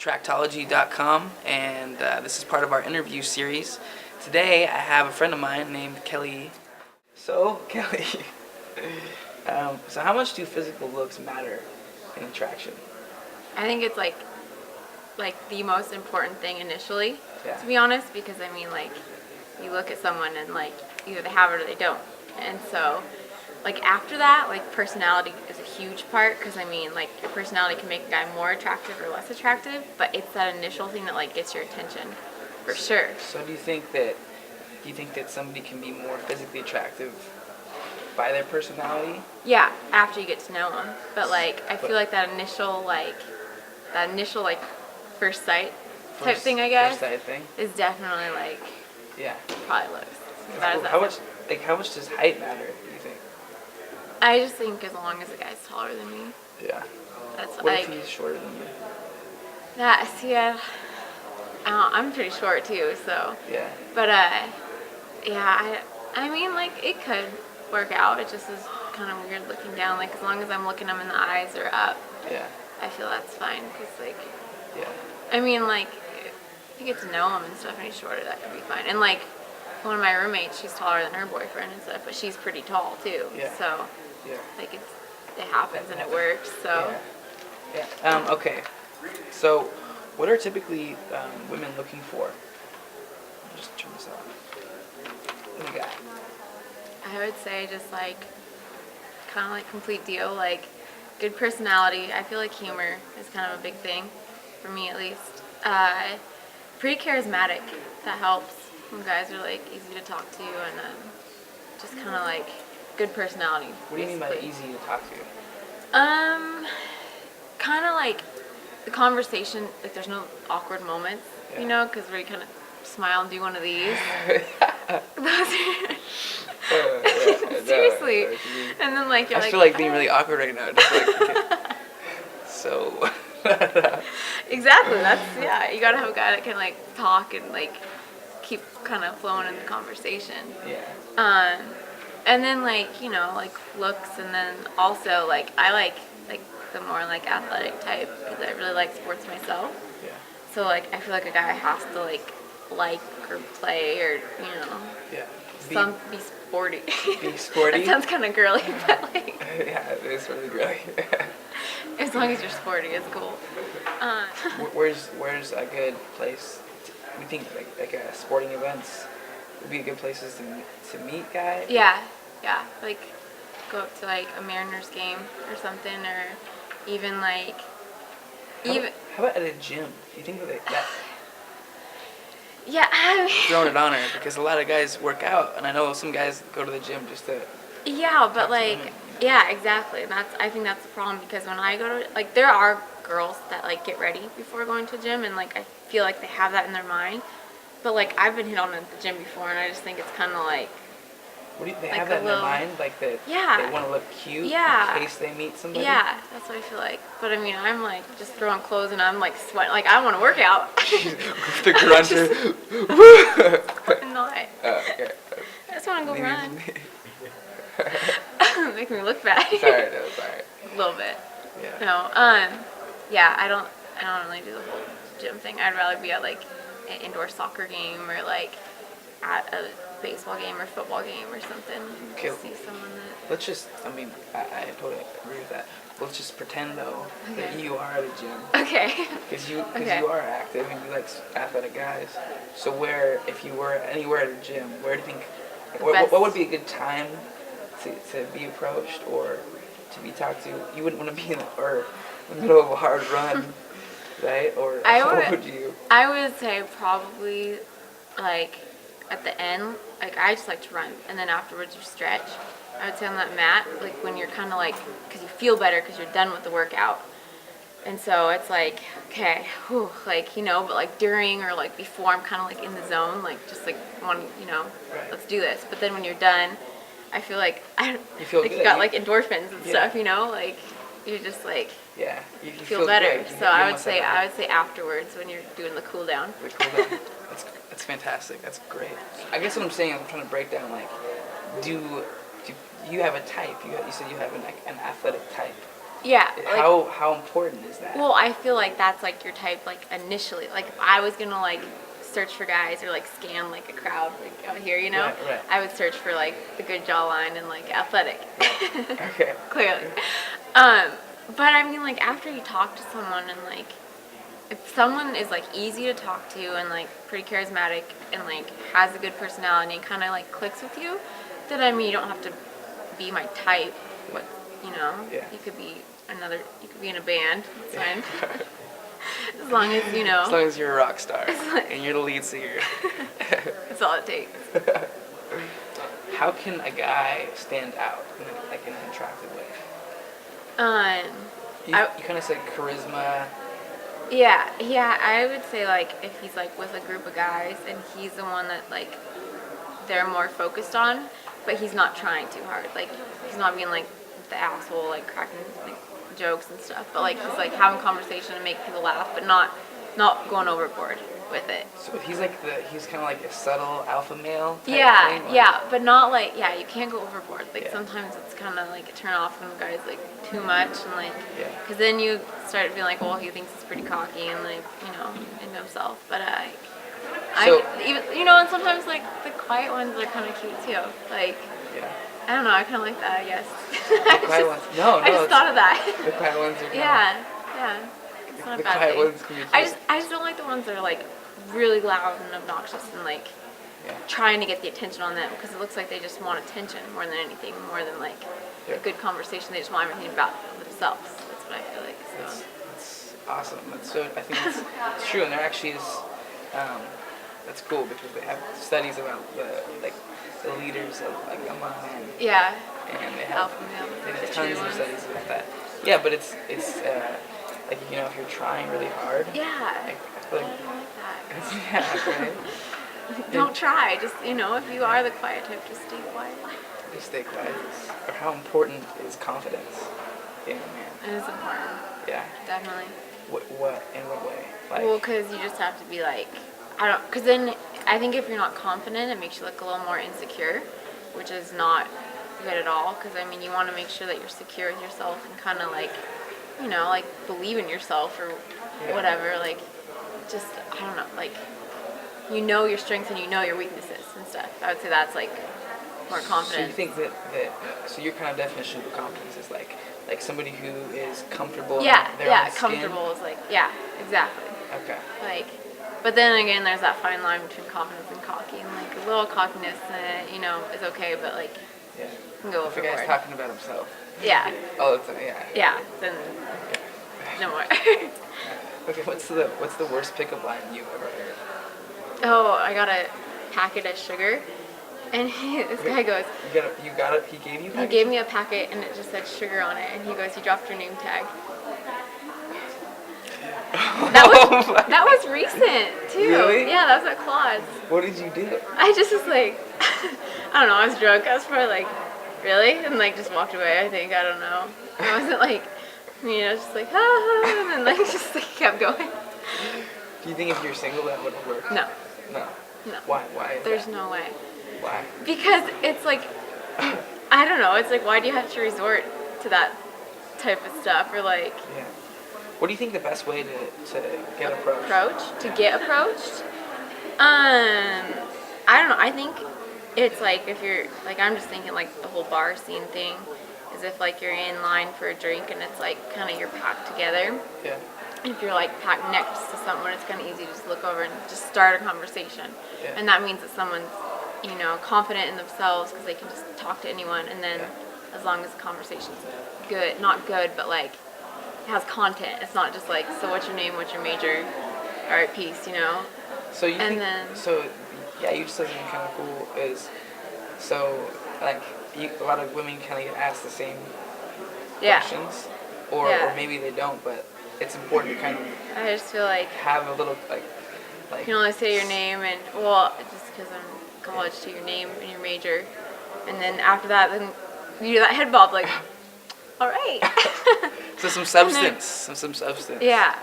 tractology.com, and this is part of our interview series. Today I have a friend of mine named Kelly. So, Kelly, so how much do physical looks matter in attraction? I think it's like the most important thing initially, Yeah. to be honest, because I mean, like, you look at someone and like either they have it or they don't, and so like after that, like personality is a huge part, because I mean, like, your personality can make a guy more attractive or less attractive, but it's that initial thing that like gets your attention, for sure. So do you think that somebody can be more physically attractive by their personality? Yeah, after you get to know them, but like I feel like that initial like first sight type thing, I guess, First sight thing is definitely like yeah. probably looks. How much does height matter, do you think? I just think as long as the guy's taller than me. Yeah. That's What like if he's shorter than you? that. See, I'm pretty short too, so. Yeah. But yeah, I mean, like, it could work out. It just is kind of weird looking down. Like, as long as I'm looking them in the eyes or up, Yeah. I feel that's fine. Cause like, Yeah. I mean, like, if you get to know him and stuff and he's shorter, that could be fine. And like, one of my roommates, she's taller than her boyfriend and stuff, but she's pretty tall too. Yeah. So, Yeah. like, it happens and it works. So. Yeah. Okay. So, what are typically women looking for? I'll just turn this off. What do you got? I would say just like kind of like complete deal, like good personality. I feel like humor is kind of a big thing for me, at least. Pretty charismatic. That helps. When guys are like easy to talk to, and just kind of like good personality. What do you mean by easy to talk to? Kind of like the conversation. Like there's no awkward moments, Yeah. you know, because where you kind of smile and do one of these. Seriously. And then like you're I like, feel like being really awkward right now. Just like, so. Exactly. That's you gotta have a guy that can like talk and like keep kind of flowing in the conversation. Yeah. And then like, you know, like looks, and then also like I like the more like athletic type, because I really like sports myself. Yeah. So like I feel like a guy has to like or play, or you know. Yeah. Be sporty. Be sporty. That sounds kind of girly, but like. Yeah, it is really girly. As long as you're sporty, it's cool. Where's a good place? We think like sporting events would be good places to meet guys. Yeah. Like go up to like a Mariners game or something, or even like How about at a gym? Do you think that Yeah, I mean, throwing it on her, because a lot of guys work out, and I know some guys go to the gym just to. yeah, but like, yeah, exactly. I think that's the problem, because when I go to, like, there are girls that like get ready before going to a gym, and like I feel like they have that in their mind, but like I've been hit on at the gym before, and I just think it's kind of like. What do they like have that in their mind? Like that Yeah. they want to look cute Yeah. in case they meet somebody? Yeah, that's what I feel like. But I mean, I'm like just throwing clothes and I'm like sweating. Like I want to work out. The grunter. Not. Okay. I just want to go run. Make me look bad. Sorry. A little bit. Yeah. No. Yeah. I don't really do the whole gym thing. I'd rather be at like an indoor soccer game, or like at a baseball game or football game or something. Okay. See someone that. Let's just. I totally agree with that. Let's just pretend though that Okay. you are at a gym. Okay. Because you Okay. are active and you like athletic guys. So if you were anywhere at a gym, where do you think? What would be a good time to be approached or to be talked to? You wouldn't want to be in the middle of a hard run, right? Or what would you? I would say probably like at the end. Like I just like to run, and then afterwards you stretch. I would say on that mat, like when you're kind of like, because you feel better because you're done with the workout. And so it's like, okay, whew, like, you know, but like during or like before, I'm kind of like in the zone, like just like Right. let's do this. But then when you're done, I feel like You feel like good. you got like endorphins and Yeah. stuff, you know, like you're just like Yeah, you feel better. good. So I would say afterwards when you're doing the cool down. The cool down. That's fantastic. That's great. I guess what I'm saying, I'm trying to break down, like, do you have a type? You said you have an athletic type. Yeah. Like, How important is that? well, I feel like that's like your type, like initially. Like if I was gonna like search for guys or like scan like a crowd like out here, you know, Right. I would search for like the good jawline and like athletic. Okay. Clearly. But I mean, like after you talk to someone and like if someone is like easy to talk to and like pretty charismatic and like has a good personality and kind of like clicks with you, then I mean you don't have to be my type. But you know, Yeah. you could be in a band. It's fine. As long as you know. As long as you're a rock star like- and you're the lead singer. That's all it takes. How can a guy stand out in an attractive way? You kind of said charisma. Yeah, I would say like if he's like with a group of guys and he's the one that like they're more focused on, but he's not trying too hard. Like he's not being like the asshole, like cracking like jokes and stuff, but like he's like having conversation and making people laugh, but not going overboard with it. So he's kind of like a subtle alpha male type Yeah, thing? yeah, but not like you can't go overboard. Like Yeah. sometimes it's kind of like a turn off when the guy's like too much and like, Yeah. because then you start feeling like, well, he thinks he's pretty cocky and like into himself. But So- even and sometimes like the quiet ones are kind of cute too. Like Yeah. I don't know, I kind of like that, I guess. The quiet ones. No, I just thought of that. The quiet ones are kinda, Yeah. It's not a The bad quiet thing. ones can be I just don't like the ones that are like really loud and obnoxious and like Yeah. trying to get the attention on them because it looks like they just want attention more than anything, more than like Yeah. a good conversation. They just want everything about themselves. That's what I feel like. So. That's awesome. I think it's true, and there actually is. That's cool because they have studies about the leaders of like among men, Yeah. and they have Alpha male. they The have true tons of ones. studies about that. Yeah, but it's like if you're trying really hard. Yeah. Like, I feel I like don't like that. yeah, right. Don't try. Just if you are the quiet type, just stay quiet. Just stay quiet. Or how important is confidence in a man? It is important, Yeah. definitely. What in what way? Like, Well, because you just have to be like, because then I think if you're not confident, it makes you look a little more insecure, which is not good at all. Because I mean, you want to make sure that you're secure with yourself and kind of like, like believe in yourself or Yeah. whatever. Like, just I don't know, like your strengths and your weaknesses and stuff. I would say that's like more So you confident. think that so your kind of definition of confidence is like somebody who is comfortable in Yeah, their yeah, own skin? comfortable is like, yeah, exactly. Okay. Like, but then again, there's that fine line between confidence and cocky, and like a little cockiness, is okay, but like Yeah. can go If a guy's overboard. talking about himself Yeah, all the time, yeah. yeah, then no more. Okay, what's the worst pickup line you've ever heard? Oh, I got a packet of sugar, and this guy goes, You got it. He gave you. he gave me a packet, and it just said sugar on it, and he goes, "You dropped your name tag." That was recent too. Really? Yeah, that was at Claude's. What did you do? I just was like, I don't know, I was drunk. I was probably like, really? And like just walked away, I think. I don't know. I wasn't like, just like, and then like just like kept going. Do you think if you're single that would work? No, No. no. Why? Why? Is There's that? no way. Why? Because it's like, I don't know, it's like, why do you have to resort to that type of stuff? Or like, Yeah. What do you think the best way to get approached? to get approached? I don't know. I think it's like if you're like I'm just thinking like the whole bar scene thing is if like you're in line for a drink and it's like kind of you're packed together. Yeah. If you're like packed next to someone, it's kind of easy to just look over and just start a conversation. Yeah. And that means that someone's confident in themselves because they can just talk to anyone. And then as long as the conversation's good, not good, but like it has content. It's not just like, so what's your name, what's your major, all right, peace, So you And think, then- you just said something kind of cool is, so like a lot of women kind of get asked the same Yeah. questions, or maybe they don't, but it's important to kind of I just feel like have a little like you can only say your name and, well, just because I'm in college, to your name and your major. And then after that, then you do that head bob like, all right. so some substance, some substance. Yeah.